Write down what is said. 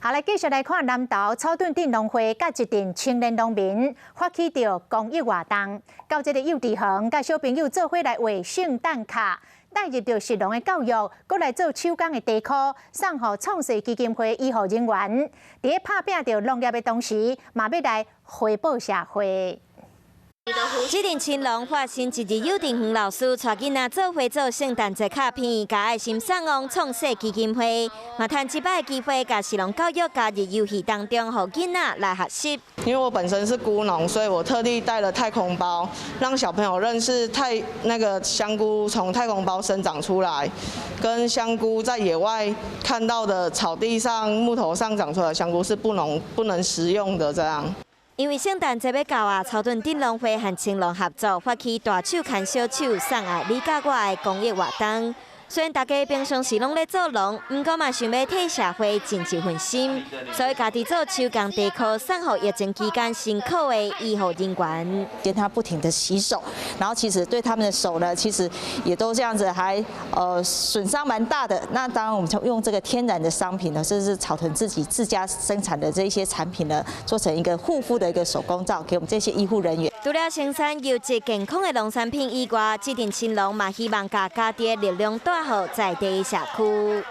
好，来继续来看南投草屯镇农会甲一群青年农民发起着公益活动，到这个幼稚园，甲小朋友做伙来画圣诞卡，带入着食农的教育，搁来做手工的地壳，送予创世基金会医护人员。伫咧拍拼着农业的同时，嘛要来回报社会。 这阵青龙发生一日幼稚园老师带囡仔做伙做圣诞节卡片，甲爱心送往创世基金会，嘛趁一摆机会，甲食农教育加入游戏当中，互囡仔来学习。因为我本身是菇农，所以我特地带了太空包，让小朋友认识香菇从太空包生长出来，跟香菇在野外看到的草地上、木头上长出来的香菇是不能食用的这样。 因为圣诞节要到啊，草屯镇农会和青龙合作发起大手牵小手，送爱你甲我的公益活动。虽然大家平常时拢咧做农，不过嘛想要替社会尽一份心，所以家己做手工地壳，送予疫情期间辛苦的医护人员。见他不停的洗手，然后其实对他们的手呢，其实也都这样子，还损伤蛮大的。那当然我们就用这个天然的商品呢，甚至是草屯自家生产的这一些产品呢，做成一个护肤的一个手工皂，给我们这些医护人员。除了生产优质健康的农产品以外，这阵青龙嘛希望把家己的力量带予在地社区。